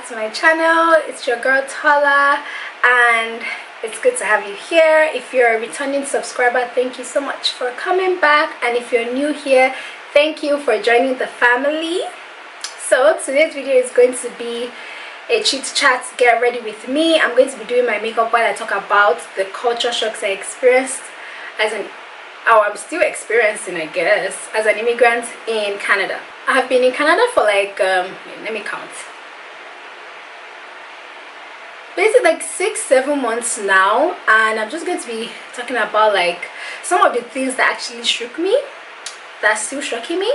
to my channel. It's your girl Tala, and it's good to have you here. If you're a returning subscriber, thank you so much for coming back, and if you're new here, thank you for joining the family. So today's video is going to be a chit chat get ready with me. I'm going to be doing my makeup while I talk about the culture shocks I experienced I'm still experiencing, I guess, as an immigrant in Canada. I have been in Canada for like let me count, basically like 6-7 months now, and I'm just going to be talking about like some of the things that actually shook me, that's still shocking me,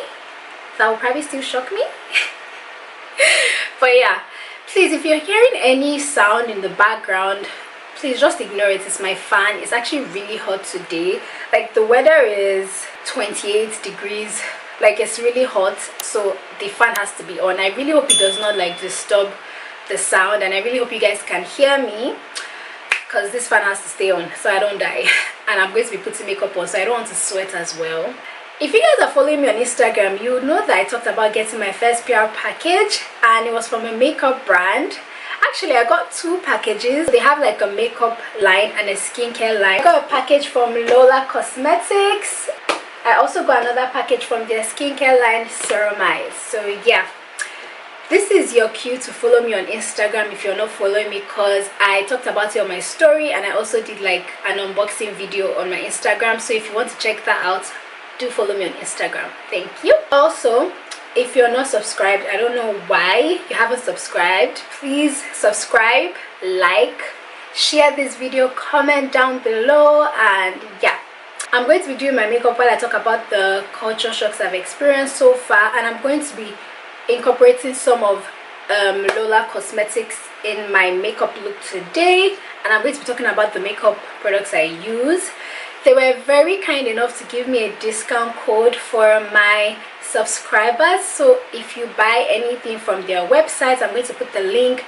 that will probably still shock me. But yeah, please, if you're hearing any sound in the background, please just ignore it. It's my fan. It's actually really hot today. Like the weather is 28 degrees, like it's really hot, so the fan has to be on. I really hope it does not like disturb the sound, and I really hope you guys can hear me, because this fan has to stay on so I don't die. And I'm going to be putting makeup on, so I don't want to sweat as well. If you guys are following me on Instagram, you would know that I talked about getting my first PR package, and it was from a makeup brand. Actually, I got 2 packages. They have like a makeup line and a skincare line. I got a package from Loolacosmetics. I also got another package from their skincare line, Ceramize. So yeah, this is your cue to follow me on Instagram if you're not following me, because I talked about it on my story, and I also did like an unboxing video on my Instagram. So if you want to check that out, do follow me on Instagram. Thank you. Also, if you're not subscribed, I don't know why you haven't subscribed, please subscribe, like, share this video, comment down below. And yeah, I'm going to be doing my makeup while I talk about the culture shocks I've experienced so far, and I'm going to be incorporating some of Loolacosmetics in my makeup look today, and I'm going to be talking about the makeup products I use. They were very kind enough to give me a discount code for my subscribers, so if you buy anything from their website, I'm going to put the link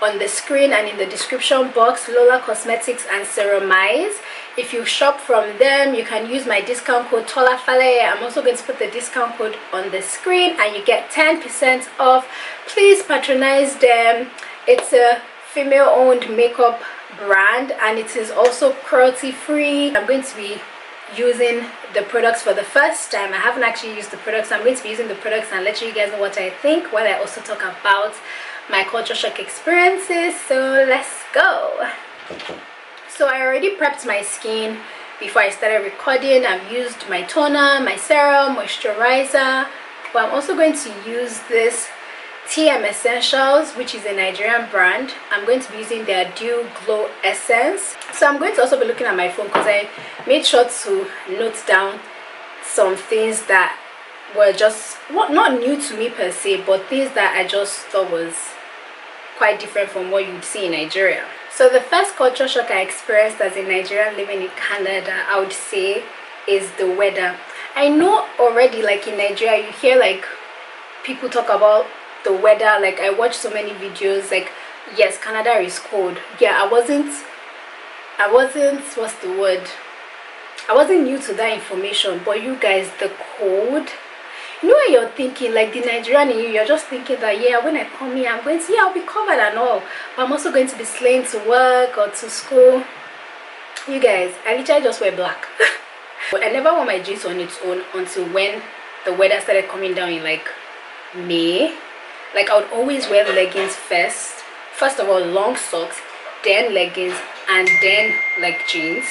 on the screen and in the description box. Loolacosmetics and Ceramize. If you shop from them, you can use my discount code TOLAFALE. I'm also going to put the discount code on the screen, and you get 10% off. Please patronize them. It's a female owned makeup brand, and it is also cruelty free. I'm going to be using the products for the first time. I haven't actually used the products. I'm going to be using the products and let you guys know what I think while I also talk about my culture shock experiences. So let's go. So I already prepped my skin before I started recording. I've used my toner, my serum, moisturizer, but I'm also going to use this TM Essentials, which is a Nigerian brand. I'm going to be using their Dew Glow Essence. So I'm going to also be looking at my phone, because I made sure to note down some things that were just not new to me per se, but things that I just thought was quite different from what you'd see in Nigeria. So the first culture shock I experienced as a Nigerian living in Canada, I would say, is the weather. I know already, like in Nigeria, you hear like people talk about the weather. Like I watch so many videos, like yes, Canada is cold. Yeah, I wasn't what's the word, I wasn't new to that information. But you guys, the cold, you know, when you're thinking like the Nigerian in you, you're just thinking that yeah, when I come here, I'm going to, yeah, I'll be covered and all, but I'm also going to be slaying to work or to school. You guys, I literally just wear black. But I never wore my jeans on its own until when the weather started coming down in like May. Like I would always wear leggings first of all long socks, then leggings, and then like jeans.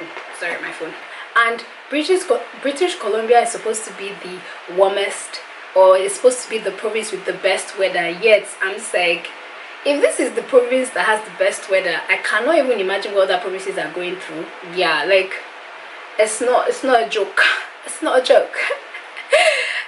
Oh, sorry, my phone. And British Columbia is supposed to be the warmest, or it's supposed to be the province with the best weather. Yet I'm just like, if this is the province that has the best weather, I cannot even imagine what other provinces are going through. Yeah, like it's not a joke. It's not a joke.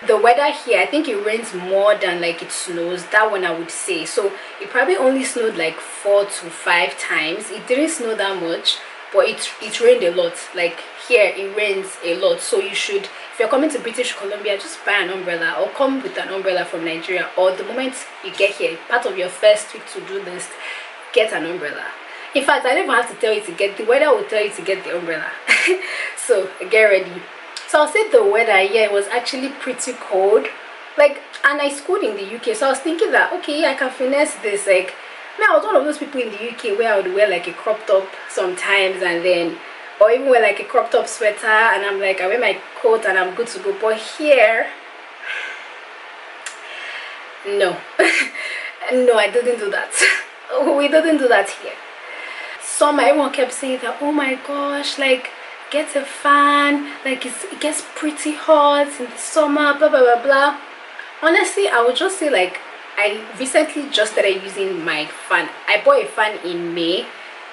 The weather here, I think it rains more than like it snows. That one I would say. So it probably only snowed like 4 to 5 times. It didn't snow that much, but it rained a lot. Like here it rains a lot. So you should, if you're coming to British Columbia, just buy an umbrella or come with an umbrella from Nigeria, or the moment you get here, part of your first week to do this, get an umbrella. In fact, I don't even have to tell you to get, the weather will tell you to get the umbrella. So get ready. So I'll say the weather, yeah, it was actually pretty cold, Like, and I schooled in the UK, so I was thinking that okay, I can finesse this. Like, man, I was one of those people in the UK where I would wear like a crop top sometimes, and then, or even wear like a crop top sweater, and I'm like, I wear my coat and I'm good to go. But here, no. No, I didn't do that. We didn't do that here. Everyone kept saying that, oh my gosh, like, get a fan, like it gets pretty hot in the summer, blah blah blah blah. Honestly, I would just say, like, I recently just started using my fan. I bought a fan in May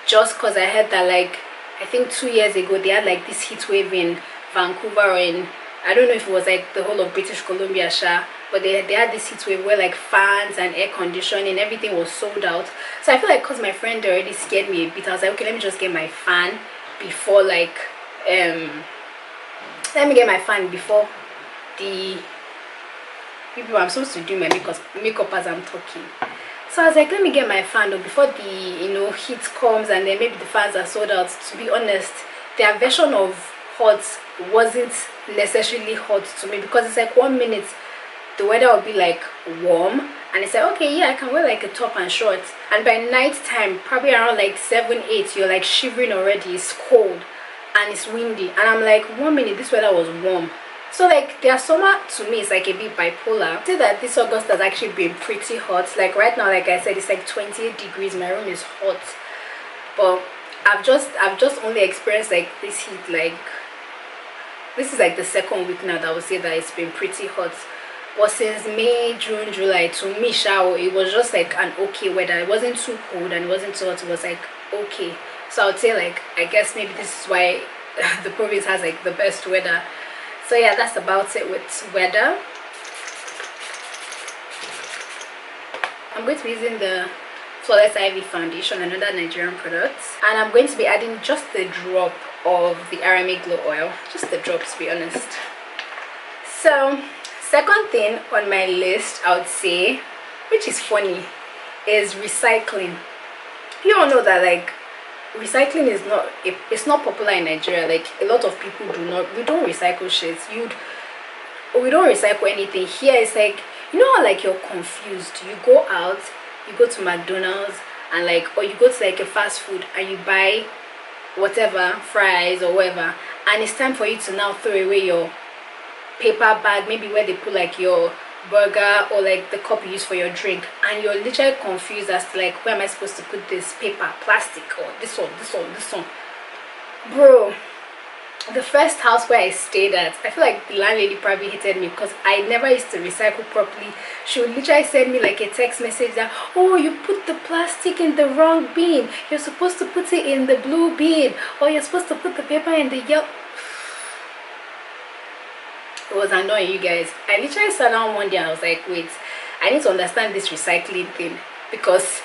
just because I heard that, like, I think 2 years ago they had like this heat wave in Vancouver, or in, I don't know if it was like the whole of British Columbia, but they had this heat wave where like fans and air conditioning, everything was sold out. So I feel like because my friend already scared me a bit, I was like, okay, let me just get my fan before, like, let me get my fan before the people. I'm supposed to do my makeup as I'm talking. So I was like, let me get my fan though before the heat comes, and then maybe the fans are sold out. To be honest, their version of hot wasn't necessarily hot to me, because it's like 1 minute the weather will be like warm, and it's like, okay, yeah, I can wear like a top and shorts, and by night time, probably around like 7-8, you're like shivering already. It's cold and it's windy, and I'm like, 1 minute this weather was warm. So like their summer to me is like a bit bipolar. I say that this August has actually been pretty hot. Like right now, like I said, it's like 28 degrees. My room is hot, but I've just only experienced like this heat, like, this is like the second week now that I would say that it's been pretty hot. But since May, June, July, to me, it was just like an okay weather. It wasn't too cold and it wasn't too hot. It was like okay. So I would say, like, I guess maybe this is why the province has like the best weather. So yeah, that's about it with weather. I'm going to be using the Flawless Ivy foundation, another Nigerian product, and I'm going to be adding just a drop of the Arame Glow Oil, just a drop, to be honest. So second thing on my list, I would say, which is funny, is recycling. You all know that, like, recycling is not, it's not popular in Nigeria. Like, a lot of people we don't recycle shit. We don't recycle anything here. It's like, you know how, like, you're confused, you go out, you go to McDonald's, and like, or you go to like a fast food and you buy whatever, fries or whatever, and it's time for you to now throw away your paper bag, maybe where they put like your burger or like the cup you use for your drink, and you're literally confused as to like, where am I supposed to put this paper, plastic, or this one. Bro, the first house where I stayed at, I feel like the landlady probably hated me because I never used to recycle properly. She would literally send me like a text message that, oh, you put the plastic in the wrong bin, you're supposed to put it in the blue bin, or you're supposed to put the paper in the yellow. It was annoying, you guys. I literally sat down one day and I was like, wait, I need to understand this recycling thing, because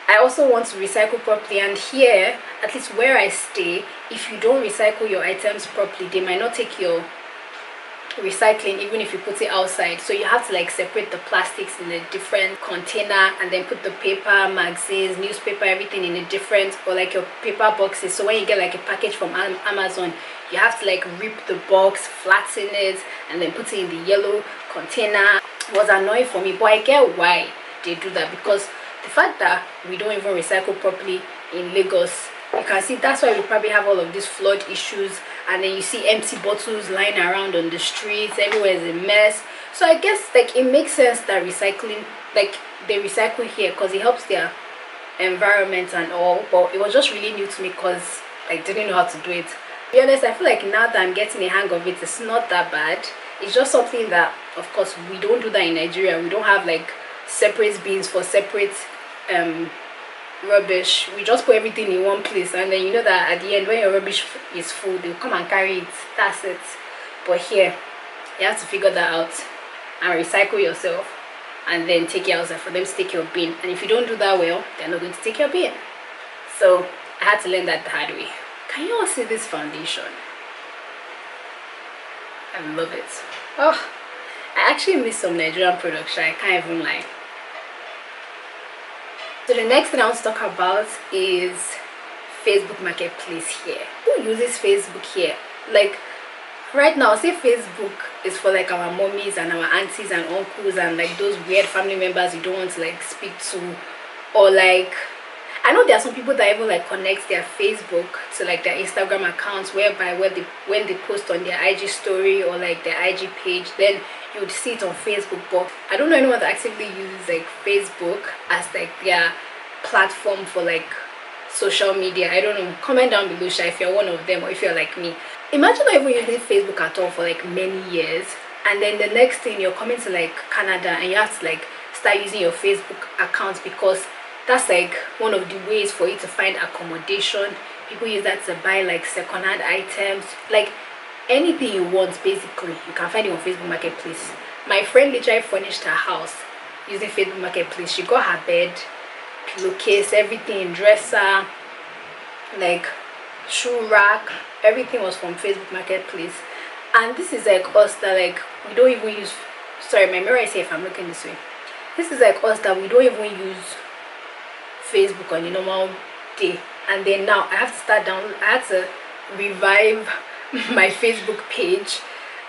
I also want to recycle properly. And here, at least where I stay, if you don't recycle your items properly, they might not take your recycling even if you put it outside. So you have to like separate the plastics in a different container, and then put the paper, magazines, newspaper, everything in a different, or like your paper boxes. So when you get like a package from Amazon, you have to like rip the box, flatten it, and then put it in the yellow container. It was annoying for me, but I get why they do that, because the fact that we don't even recycle properly in Lagos, you can see that's why we probably have all of these flood issues, and then you see empty bottles lying around on the streets, everywhere is a mess. So I guess like it makes sense that recycling, like they recycle here because it helps their environment and all, but it was just really new to me because I didn't know how to do it. To be honest, I feel like now that I'm getting a hang of it, it's not that bad. It's just something that, of course, we don't do that in Nigeria. We don't have like separate bins for separate rubbish. We just put everything in one place, and then you know that at the end when your rubbish is full, they'll come and carry it. That's it. But here you have to figure that out and recycle yourself, and then take it outside for them to take your bin. And if you don't do that well, they're not going to take your bin. So I had to learn that the hard way. Can you all see this foundation? I love it. Oh, I actually miss some Nigerian production, I can't even lie. So the next thing I want to talk about is Facebook Marketplace here. Who uses Facebook here? Like, right now, say Facebook is for like our mommies and our aunties and uncles and like those weird family members you don't want to like speak to, or like I know there are some people that even like connect their Facebook to like their Instagram accounts, whereby when they post on their IG story or like their IG page, then you would see it on Facebook. But I don't know anyone that actively uses like Facebook as like their platform for like social media. I don't know. Comment down below, Sha, if you're one of them or if you're like me. Imagine not even using Facebook at all for like many years, and then the next thing you're coming to like Canada and you have to like start using your Facebook account because that's like one of the ways for you to find accommodation. People use that to buy like second-hand items, like anything you want. Basically you can find it on Facebook Marketplace. My friend literally furnished her house using Facebook Marketplace. She got her bed, pillowcase, everything, dresser, like shoe rack, everything was from Facebook Marketplace. And this is like us that like we don't even use, sorry, my mirror is here if I'm looking this way. This is like us that we don't even use Facebook on a normal day, and then now I have to start down, I had to revive my Facebook page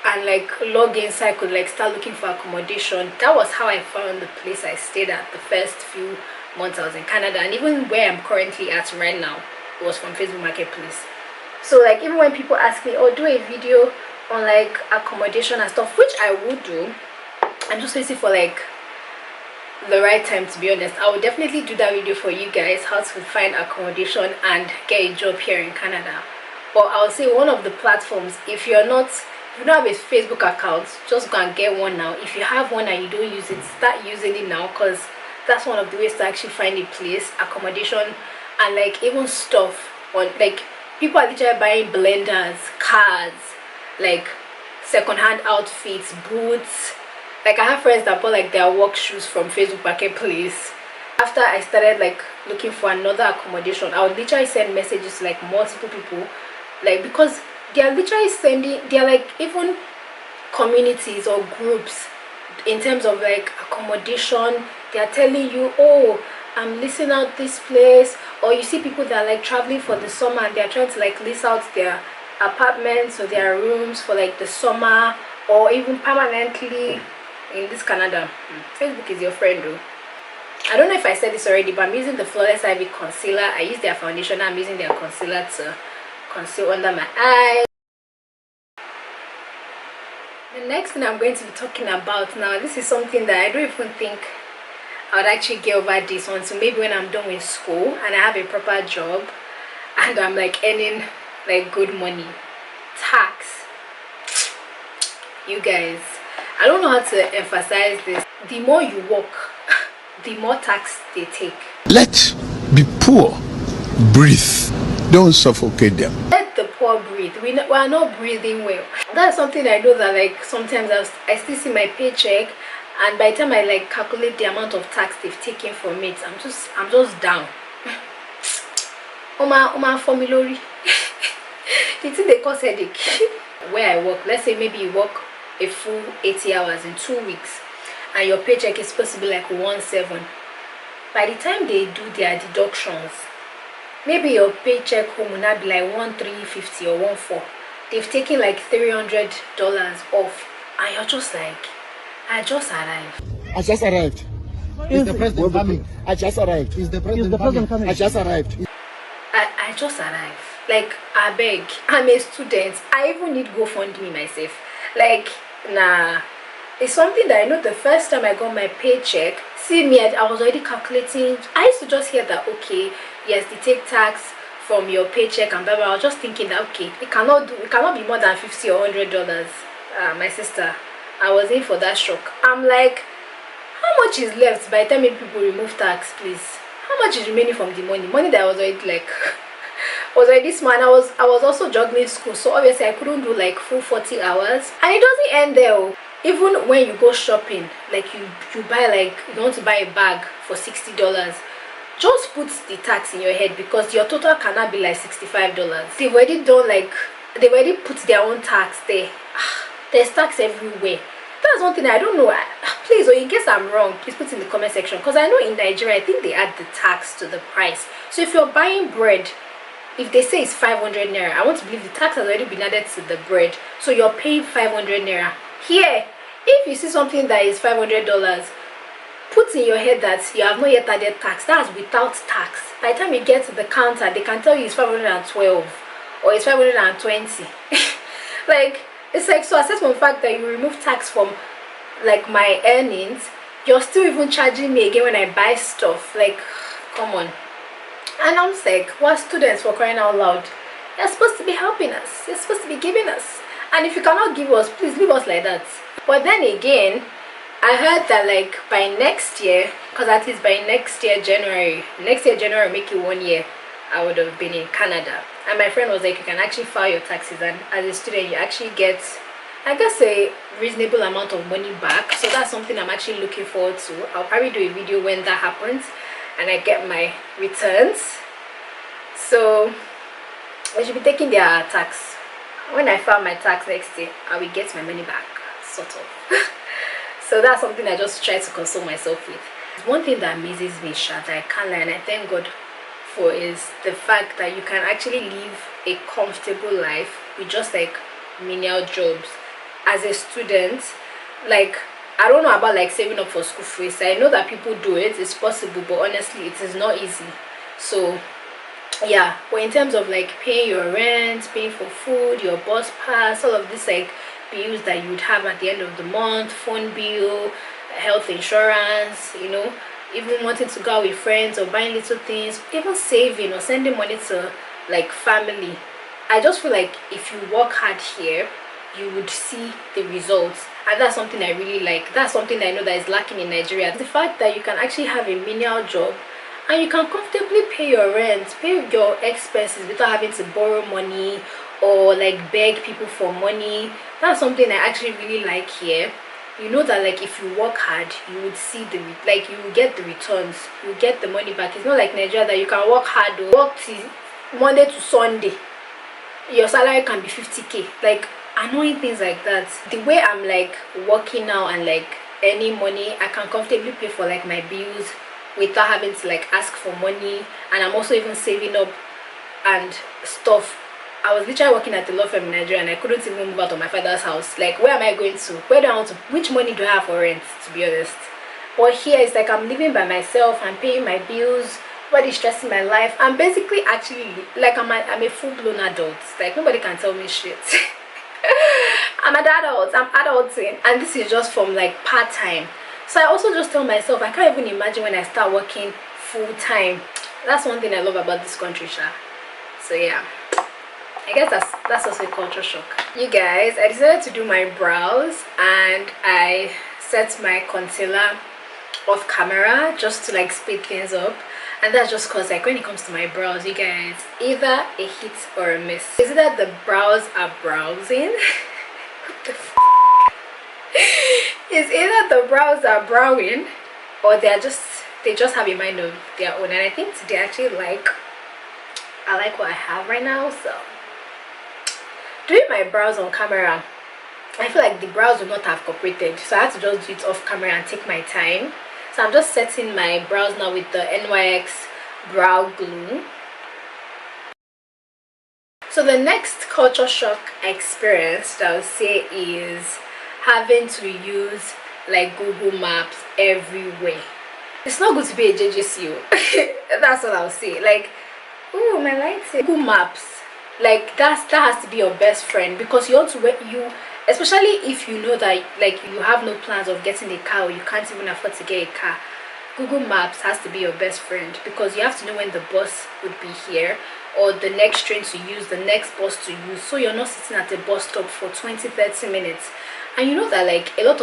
and like log in so I could like start looking for accommodation. That was how I found the place I stayed at the first few months I was in Canada, and even where I'm currently at right now, it was from Facebook Marketplace. So like even when people ask me, oh, do a video on like accommodation and stuff, which I would do, I'm just waiting for like the right time, to be honest. I will definitely do that video for you guys, how to find accommodation and get a job here in Canada. But I'll say one of the platforms, if you don't have a Facebook account, just go and get one now. If you have one and you don't use it, start using it now, because that's one of the ways to actually find a place, accommodation, and like even stuff on like people are literally buying blenders, cars, like second-hand outfits, boots. Like I have friends that bought like their work shoes from Facebook Marketplace. After I started like looking for another accommodation, I would literally send messages to like multiple people, like because they are literally sending, they are like even communities or groups in terms of like accommodation. They are telling you, oh, I'm leasing out this place, or you see people that are like traveling for the summer and they are trying to like lease out their apartments or their rooms for like the summer or even permanently in this Canada. Facebook is your friend though. I don't know if I said this already, but I'm using the Flawless Ivy concealer. I use their foundation, I'm using their concealer to conceal under my eyes. The next thing I'm going to be talking about now, this is something that I don't even think I would actually get over this one. So maybe when I'm done with school and I have a proper job and I'm like earning like good money. Tax. You guys, I don't know how to emphasize this. The more you work, the more tax they take. Let the poor breathe. Don't suffocate them. Let the poor breathe. We are not breathing well. That's something I know that like sometimes I still see my paycheck, and by the time I like calculate the amount of tax they've taken from it, I'm just down. Oma formulary. The thing they cause headache. Where I work, let's say maybe you work a full 80 hours in 2 weeks and your paycheck is supposed to be like 1.7. By the time they do their deductions, maybe your paycheck home will not be like 1.350 or 1.4. They've taken like $300 off, and you're just like, I just arrived. I just arrived. Is the president coming? I just arrived. Is the president coming? I just arrived. I just arrived. Like, I beg. I'm a student. I even need GoFundMe myself. Like, nah. It's something that I know the first time I got my paycheck. See me, I was already calculating. I used to just hear that, okay, yes, they take tax from your paycheck and blah blah. I was just thinking that, okay, it cannot be more than $50 or $100. My sister, I was in for that shock. I'm like, how much is left by the time people remove tax, please? How much is remaining from the money that I was already like was already small, and I was also juggling school, so obviously I couldn't do like full 40 hours. And it doesn't end there. Even when you go shopping, like you buy, like you want to buy a bag for $60, just put the tax in your head, because your total cannot be like $65. They've already done like, they've already put their own tax there. There's tax everywhere. That's one thing I don't know. Please, or in case I'm wrong, please put in the comment section, because I know in Nigeria I think they add the tax to the price. So if you're buying bread if they say it's 500 naira, I want to believe the tax has already been added to the bread, so you're paying 500 naira. Here, if you see something that is $500, put in your head that you have not yet added tax. That's without tax. By the time you get to the counter, they can tell you it's 512 or it's 520. Like, it's like, so aside from the fact that you remove tax from like my earnings, you're still even charging me again when I buy stuff. Like, come on. And I'm like, we're students, for crying out loud. You're supposed to be helping us. You're supposed to be giving us. And if you cannot give us, please leave us like that. But then again, I heard that like by next year, because at least by next year January make it 1 year, I would have been in Canada. And my friend was like, you can actually file your taxes, and as a student you actually get, I guess, a reasonable amount of money back. So that's something I'm actually looking forward to. I'll probably do a video when that happens and I get my returns. So I should be taking their tax. When I file my tax next year, I will get my money back, sort of. So that's something I just try to console myself with. One thing that amazes me, that I can't lie, and I thank God for, is the fact that you can actually live a comfortable life with just like menial jobs as a student. Like, I don't know about like saving up for school fees. I know that people do it, it's possible, but honestly it is not easy. So yeah, but in terms of like paying your rent, paying for food, your bus pass, all of this like bills that you would have at the end of the month, phone bill, health insurance, you know, even wanting to go out with friends or buying little things, even saving or sending money to like family. I just feel like if you work hard here, you would see the results, and that's something I really like. That's something that I know that is lacking in Nigeria. The fact that you can actually have a menial job and you can comfortably pay your rent, pay your expenses without having to borrow money or like beg people for money. That's something I actually really like here. You know that like if you work hard, you would see the like you will get the returns, you will get the money back. It's not like Nigeria that you can work hard or work till Monday to Sunday, your salary can be 50k. Like, annoying things like that. The way I'm like working now and like earning money, I can comfortably pay for like my bills without having to like ask for money, and I'm also even saving up and stuff. I was literally working at the law firm in Nigeria and I couldn't even move out of my father's house. Like, where am I going to? Where do I want to? Which money do I have for rent, to be honest? But here it's like I'm living by myself, I'm paying my bills, nobody's stressing my life. I'm basically actually like I'm a full-blown adult. Like, nobody can tell me shit. I'm an adult, I'm adulting, and this is just from like part-time. So I also just tell myself I can't even imagine when I start working full-time. That's one thing I love about this country, Sha. So yeah, I guess that's also a culture shock. You guys, I decided to do my brows and I set my concealer off camera just to like speed things up. And that's just because like when it comes to my brows, you guys, either a hit or a miss. Is it that the brows are browsing? What the f? Is either the brows are browing or they just have a mind of their own. And I think today I like what I have right now. So doing my brows on camera, I feel like the brows would not have cooperated, so I had to just do it off camera and take my time. So I'm just setting my brows now with the NYX brow glue. So the next culture shock experience that I would say is having to use like Google Maps everywhere. It's not good to be a JJCO. That's what I'll say. Like, oh, my lights. Google Maps, like that has to be your best friend, because you want to especially if you know that like you have no plans of getting a car or you can't even afford to get a car. Google Maps has to be your best friend, because you have to know when the bus would be here or the next train to use, the next bus to use, so you're not sitting at the bus stop for 20-30 minutes. And you know that like a lot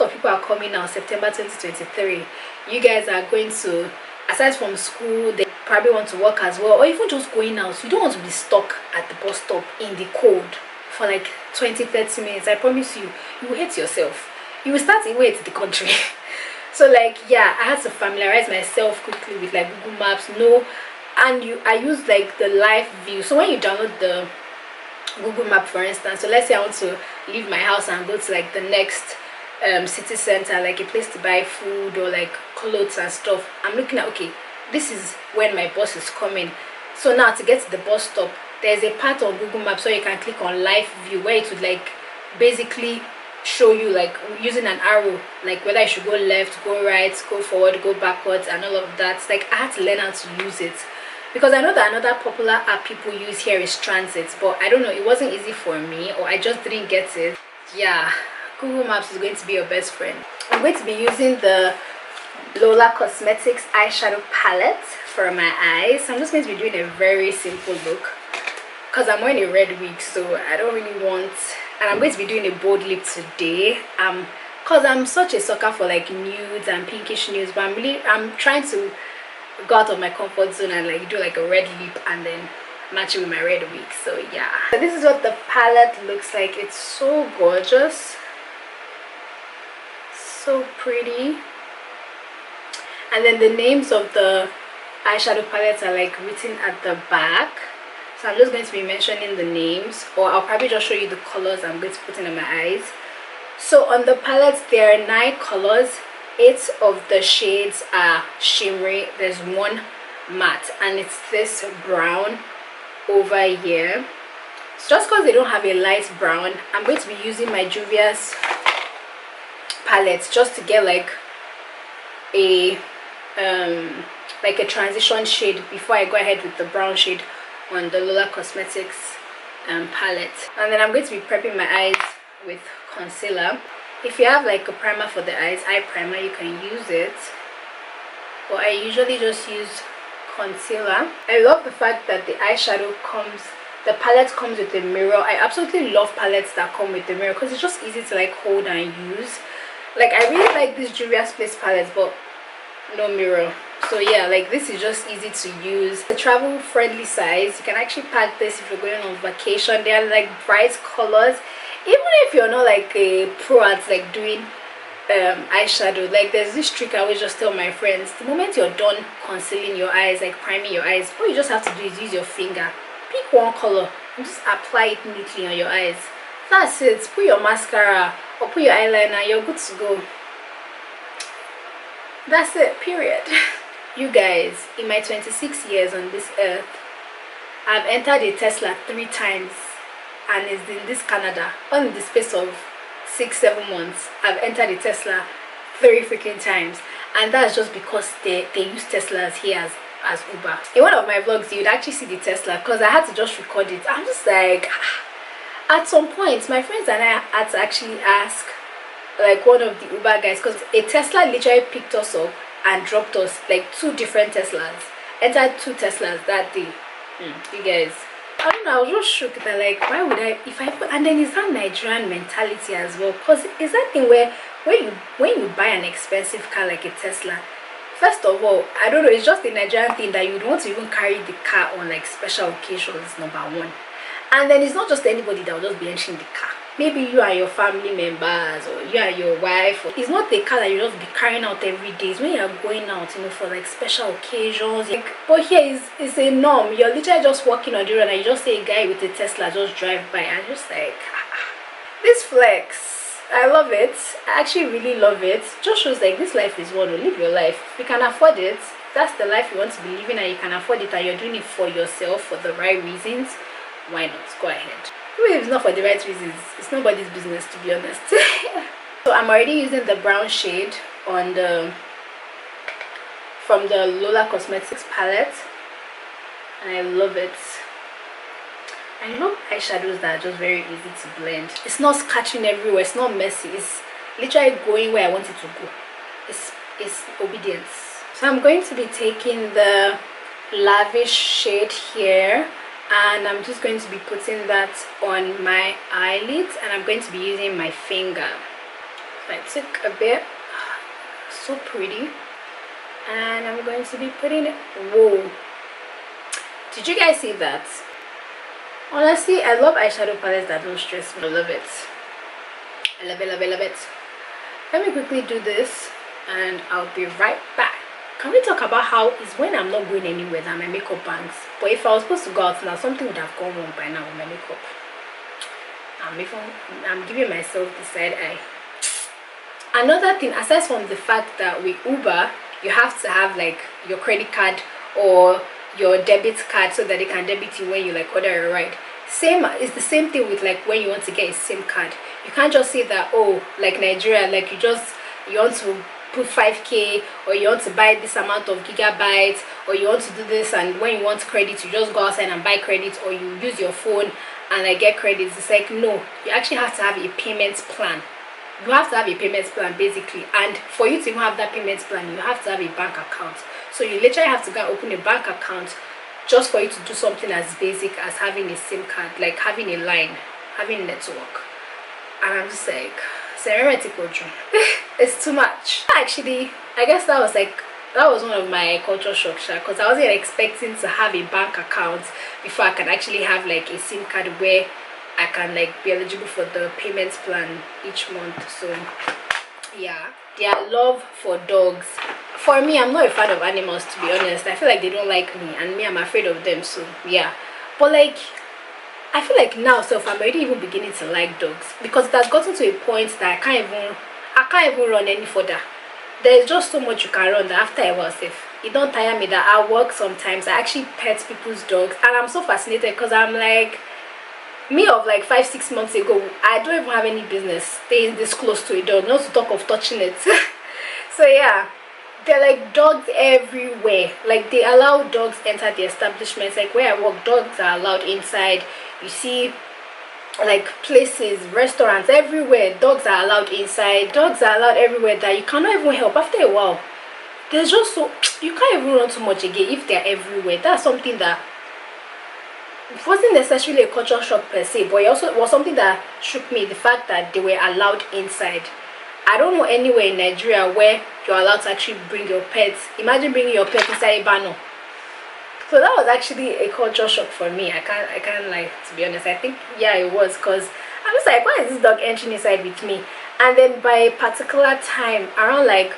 of people are coming now, September 2023. You guys are going to, aside from school, they probably want to work as well, or even just going out. So you don't want to be stuck at the bus stop in the cold for like 20-30 minutes. I promise you, you will hate yourself. You will start to hate the country. So like, yeah, I had to familiarize myself quickly with like Google Maps. I use like the live view. So when you download the Google Map, for instance, so let's say I want to leave my house and go to like the next city center, like a place to buy food or like clothes and stuff, I'm looking at, okay, this is when my bus is coming, So now to get to the bus stop, there's a part on Google Maps where you can click on live view, where it would like basically show you like using an arrow, like whether I should go left, go right, go forward, go backwards, and all of that. It's like I had to learn how to use it, because I know that another popular app people use here is Transit, but I don't know, it wasn't easy for me, or I just didn't get it. Yeah, Google Maps is going to be your best friend. I'm going to be using the Loolacosmetics eyeshadow palette for my eyes. So I'm just going to be doing a very simple look because I'm wearing a red wig, so I don't really want, and I'm going to be doing a bold lip today because I'm such a sucker for like nudes and pinkish nudes, but I'm trying to go out of my comfort zone and like do like a red lip and then match it with my red wig. So yeah, so this is what the palette looks like. It's so gorgeous, so pretty. And then the names of the eyeshadow palettes are like written at the back, so I'm just going to be mentioning the names, or I'll probably just show you the colors I'm going to put in on my eyes. So on the palettes there are 9 colors. 8 of the shades are shimmery. There's 1 matte, and it's this brown over here. So just because they don't have a light brown, I'm going to be using my Juvia's palette just to get like a transition shade before I go ahead with the brown shade on the Loolacosmetics palette. And then I'm going to be prepping my eyes with concealer. If you have like a primer for the eyes, eye primer, you can use it, but I usually just use concealer. I love the fact that the palette comes with a mirror. I absolutely love palettes that come with the mirror because it's just easy to like hold and use. Like I really like this Juvia's Place palette, but no mirror. So yeah, like this is just easy to use. The travel friendly size, you can actually pack this if you're going on vacation. They are like bright colors. Even if you're not like a pro at like doing eyeshadow, like there's this trick I always just tell my friends: the moment you're done concealing your eyes, like priming your eyes, all you just have to do is use your finger, pick one color and just apply it neatly on your eyes. That's it. Put your mascara or put your eyeliner, you're good to go. That's it, period. You guys, in my 26 years on this earth, I've entered a Tesla 3 times, and it's in this Canada. All in the space of 6-7 months, I've entered a Tesla 3 freaking times, and that's just because they use Teslas here as Uber. In one of my vlogs, you would actually see the Tesla because I had to just record it. I'm just like, at some point, my friends and I had to actually ask like one of the Uber guys, because a Tesla literally picked us up and dropped us, like 2 different Teslas. Entered 2 Teslas that day. You guys, I don't know, I was just shook that like, why would I, if I put, and then it's that Nigerian mentality as well, because it's that thing where when you buy an expensive car like a Tesla, first of all, I don't know, it's just a Nigerian thing that you don't want to even carry the car on like special occasions, number 1. And then it's not just anybody that will just be entering the car. Maybe you and your family members, or you and your wife. It's not the car that you just be carrying out every day. It's when you're going out, you know, for like special occasions. Like, but here it's a norm. You're literally just walking on the road and you just see a guy with a Tesla just drive by, and just like, this flex. I love it. I actually really love it. Just shows like this life is one. Live your life. If you can afford it, that's the life you want to be living, and you can afford it, and you're doing it for yourself for the right reasons. Why not? Go ahead. Even if it's not for the right reasons, it's nobody's business, to be honest. So I'm already using the brown shade on from the Loolacosmetics palette, and I love it. I love eyeshadows that are just very easy to blend. It's not scratching everywhere, it's not messy, it's literally going where I want it to go. It's obedience. So I'm going to be taking the Lavish shade here, and I'm just going to be putting that on my eyelids, and I'm going to be using my finger. So I took a bit, so pretty, and I'm going to be putting it. Whoa, did you guys see that? Honestly, I love eyeshadow palettes that don't stress me. I love it. I love it, love it, love it. Let me quickly do this and I'll be right back. Can we talk about how it's when I'm not going anywhere that my makeup bangs? But if I was supposed to go out now, something would have gone wrong by now with my makeup. I'm giving myself the side eye. Another thing, aside from the fact that with Uber, you have to have like your credit card or your debit card so that they can debit you when you like order a ride. It's the same thing with like when you want to get a SIM card. You can't just say that, oh, like Nigeria, like you want to put 5k, or you want to buy this amount of gigabytes, or you want to do this, and when you want credit you just go outside and buy credit, or you use your phone and like get credits. It's like, no, you actually have to have a payment plan. You have to have a payment plan basically, and for you to even have that payment plan, you have to have a bank account. So you literally have to go and open a bank account just for you to do something as basic as having a SIM card, like having a line, having network. And I'm just like, it's too much. Actually, I guess that was one of my culture shocks, because I wasn't expecting to have a bank account before I can actually have like a SIM card where I can like be eligible for the payment plan each month. So yeah, their love for dogs. For me, I'm not a fan of animals, to be honest. I feel like they don't like me, and me, I'm afraid of them. So yeah, but like I feel like now, so I'm already even beginning to like dogs, because it has gotten to a point that I can't even run any further. There's just so much you can run that after a while, it don't tire me that I work sometimes. I actually pet people's dogs, and I'm so fascinated because I'm like, me of like 5-6 months ago, I don't even have any business staying this close to a dog, not to talk of touching it. So yeah, they're like dogs everywhere. Like they allow dogs enter the establishments. Like where I work, dogs are allowed inside. You see like places, restaurants, everywhere, dogs are allowed inside. Dogs are allowed everywhere that you cannot even help. After a while, there's just so you can't even run too much again if they're everywhere. That's something that it wasn't necessarily a culture shock per se, but it also was something that shook me, the fact that they were allowed inside. I don't know anywhere in Nigeria where you're allowed to actually bring your pets. Imagine bringing your pet inside a bano. So that was actually a culture shock for me. I can't lie, to be honest. I think yeah, it was, because I was like, why is this dog entering inside with me? And then by a particular time, around like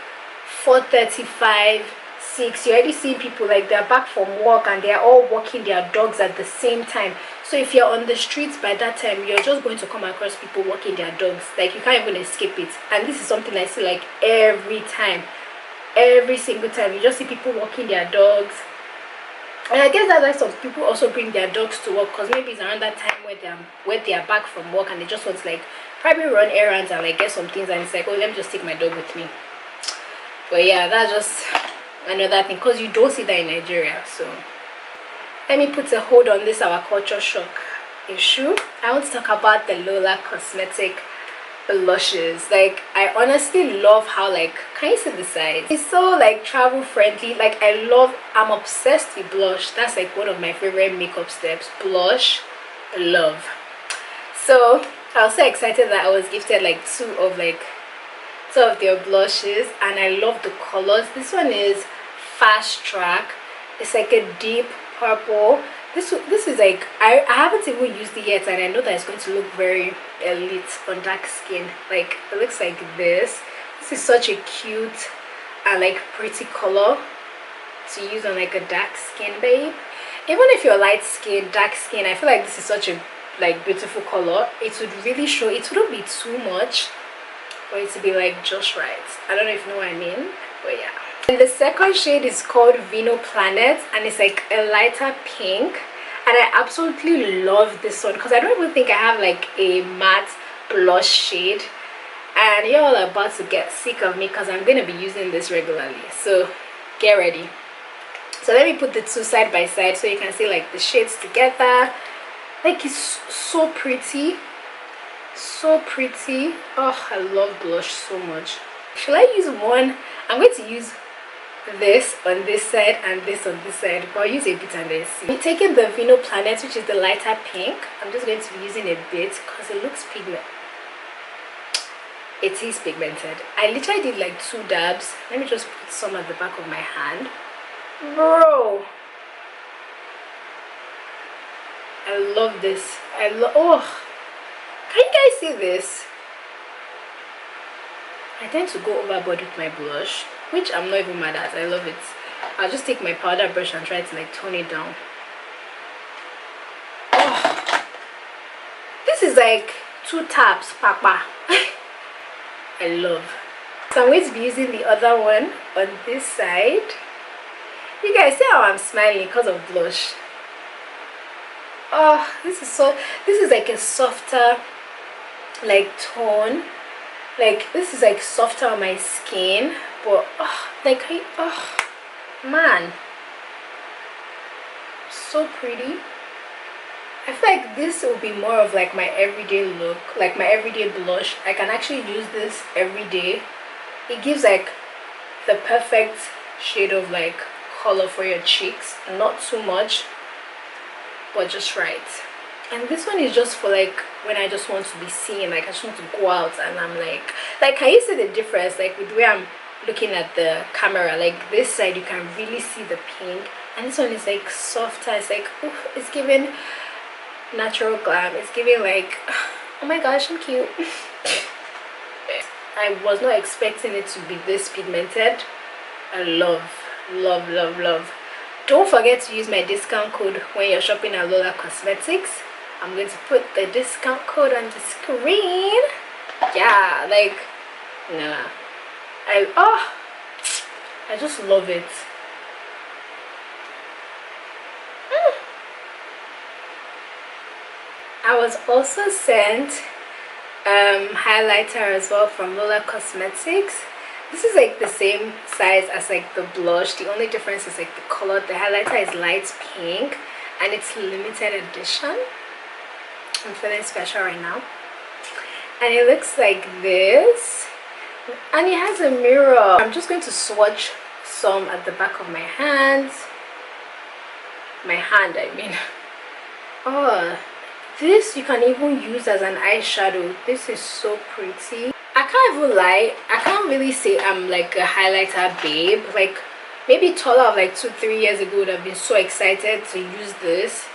4:35, 6, you're already seeing people like they're back from work and they're all walking their dogs at the same time. So if you're on the streets by that time, you're just going to come across people walking their dogs. Like you can't even escape it. And this is something I see like every time, every single time. You just see people walking their dogs. And I guess that's why some people also bring their dogs to work, because maybe it's around that time where they are back from work and they just want to like probably run errands and like get some things, and it's like, oh, let me just take my dog with me. But yeah, that's just another thing, because you don't see that in Nigeria. So let me put a hold on this our culture shock issue. I want to talk about the Loolacosmetics blushes. Like I honestly love how, like, can you see the size? It's so like travel friendly. Like I'm obsessed with blush. That's like one of my favorite makeup steps. Blush, love. So I was so excited that I was gifted like two of their blushes, and I love the colors. This one is Fast Track. It's like a deep purple. This is like I haven't even used it yet, and I know that it's going to look very elite on dark skin. Like it looks like this. This is such a cute and like pretty color to use on like a dark skin babe. Even if you're light skin, dark skin, I feel like this is such a like beautiful color. It would really show. It wouldn't be too much for it to be like just right. I don't know if you know what I mean, but yeah. And the second shade is called Vino Planet, and it's like a lighter pink, and I absolutely love this one because I don't even think I have like a matte blush shade, and you're all about to get sick of me because I'm going to be using this regularly, so get ready. So let me put the two side by side so you can see like the shades together. Like it's so pretty, so pretty. Oh, I love blush so much. Should I use one? I'm going to use this on this side and this on this side, but I'll use a bit and then see. I'm taking the Vino Planet, which is the lighter pink. I'm just going to be using a bit because it looks pigmented. It is pigmented. I literally did like 2 dabs. Let me just put some at the back of my hand. Bro, I love this. Oh, can you guys see this? I tend to go overboard with my blush, which I'm not even mad at. I love it. I'll just take my powder brush and try to like tone it down. Oh, this is like 2 taps, papa. I love. So I'm going to be using the other one on this side. You guys see how I'm smiling because of blush. Oh, this is like a softer like tone. Like this is like softer on my skin, but man, so pretty. I feel like this will be more of like my everyday look, like my everyday blush. I can actually use this every day. It gives like the perfect shade of like color for your cheeks, not too much but just right. And this one is just for like when I just want to be seen, like I just want to go out and I'm like can you see the difference, like with where I'm looking at the camera? Like this side you can really see the pink, and this one is like softer. It's like, oof, it's giving natural glam. It's giving like, oh my gosh, I'm cute. I was not expecting it to be this pigmented. I love. Don't forget to use my discount code when you're shopping at Loolacosmetics. I'm going to put the discount code on the screen. Yeah, like, nah, I just love it. I was also sent highlighter as well from Loolacosmetics. This is like the same size as like the blush. The only difference is like the color. The highlighter is light pink and it's limited edition. I'm feeling special right now. And it looks like this. And it has a mirror. I'm just going to swatch some at the back of my hands. My hand, I mean. Oh, this you can even use as an eyeshadow. This is so pretty. I can't even lie, I can't really say I'm like a highlighter babe. Like maybe taller of like 2-3 years ago would have been so excited to use this.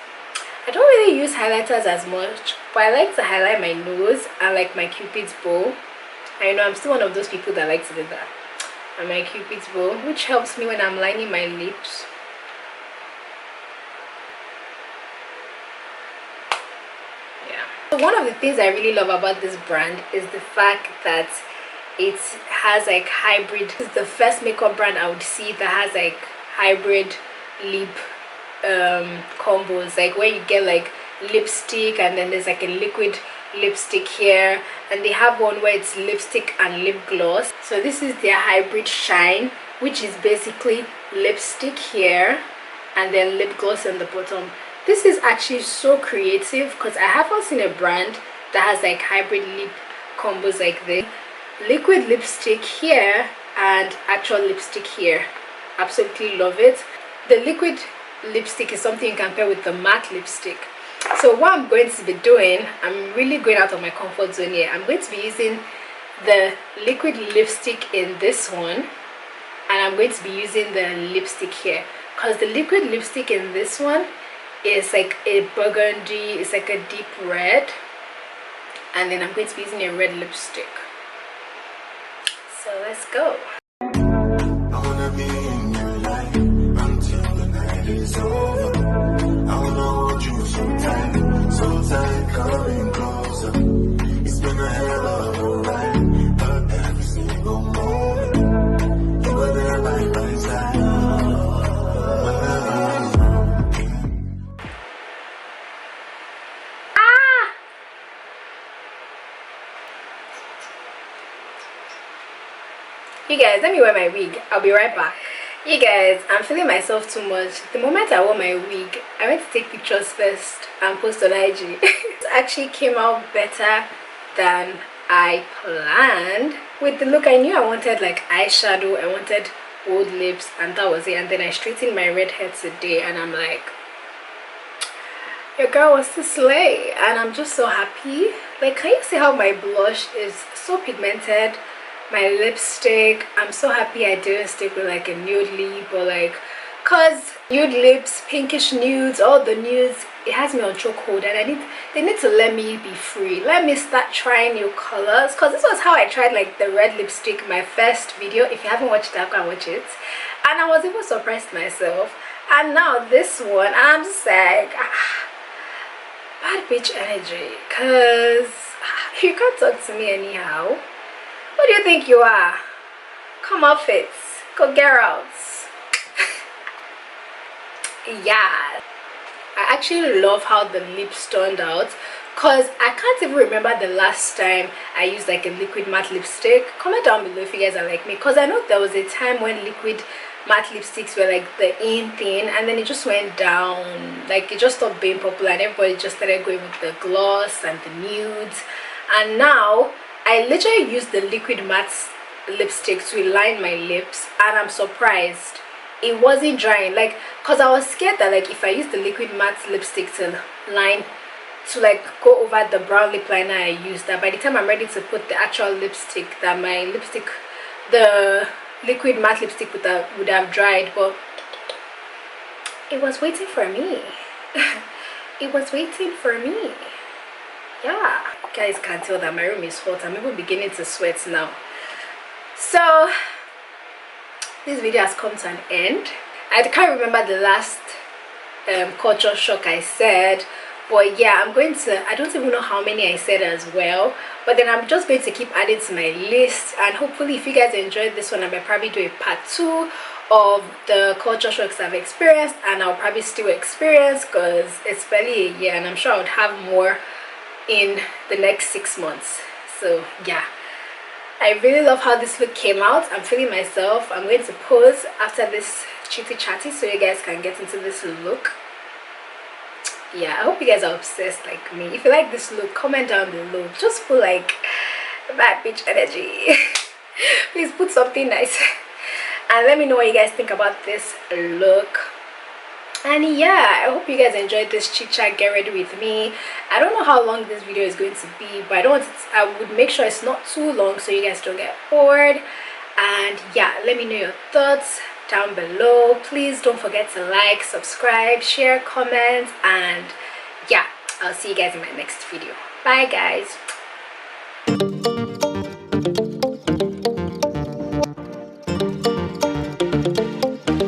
I don't really use highlighters as much, but I like to highlight my nose and like my cupid's bow. I know I'm still one of those people that like to do that. And my cupid's bow, which helps me when I'm lining my lips. So one of the things I really love about this brand is the fact that it has like hybrid. It's the first makeup brand I would see that has like hybrid lip combos, like where you get like lipstick and then there's like a liquid lipstick here, and they have one where it's lipstick and lip gloss. So this is their hybrid shine, which is basically lipstick here and then lip gloss on the bottom. This is actually so creative because I haven't seen a brand that has like hybrid lip combos like this. Liquid lipstick here and actual lipstick here. Absolutely love it. The liquid lipstick is something you can pair with the matte lipstick. So what I'm going to be doing, I'm really going out of my comfort zone here. I'm going to be using the liquid lipstick in this one, and I'm going to be using the lipstick here because the liquid lipstick in this one is like a burgundy, it's like a deep red, and then I'm going to be using a red lipstick. So let's go. I wanna be in your life until the night is over. I wanna hold you so tight, coming closer. It's been a hell of a ride, but every single moment you were there by my side. You guys, let me wear my wig. I'll be right back. You guys, I'm feeling myself too much. The moment I wore my wig, I went to take pictures first and post on IG. It actually came out better than I planned. With the look, I knew I wanted like eyeshadow, I wanted bold lips, and that was it. And then I straightened my red hair today, and I'm like, your girl was to slay. And I'm just so happy. Like, can you see how my blush is so pigmented? My lipstick, I'm so happy I didn't stick with like a nude lip, or like, cause nude lips, pinkish nudes, all the nudes, it has me on chokehold, and they need to let me be free. Let me start trying new colors, cause this was how I tried like the red lipstick, my first video. If you haven't watched that, go and watch it. And I was even surprised myself. And now this one, and I'm just like, bad bitch energy, cause you can't talk to me anyhow. What do you think you are? Come off it. Go get out. yeah, I actually love how the lips turned out, because I can't even remember the last time I used like a liquid matte lipstick. Comment down below if you guys are like me, because I know there was a time when liquid matte lipsticks were like the in thing, and then it just went down, like it just stopped being popular and everybody just started going with the gloss and the nudes. And now I literally use the liquid matte lipstick to line my lips, and I'm surprised it wasn't drying, like, because I was scared that like if I use the liquid matte lipstick to line, to like go over the brown lip liner I used, that by the time I'm ready to put the actual lipstick, that my lipstick, the liquid matte lipstick would have dried. But it was waiting for me. It was waiting for me. Yeah, you guys can tell that my room is hot. I'm even beginning to sweat now. So this video has come to an end. I can't remember the last culture shock I said, but yeah, I'm going to, I don't even know how many I said as well, but then I'm just going to keep adding to my list. And hopefully if you guys enjoyed this one, I might probably do a part 2 of the culture shocks I've experienced, and I'll probably still experience, because it's barely a year and I'm sure I would have more in the next 6 months. So yeah, I really love how this look came out. I'm feeling myself. I'm going to pose after this chitty chatty so you guys can get into this look. Yeah, I hope you guys are obsessed like me. If you like this look, comment down below. Just put like bad bitch energy. Please put something nice and let me know what you guys think about this look. And yeah, I hope you guys enjoyed this chit chat get ready with me. I don't know how long this video is going to be, but I would make sure it's not too long so you guys don't get bored. And yeah, let me know your thoughts down below. Please don't forget to like, subscribe, share, comment, and yeah, I'll see you guys in my next video. Bye guys.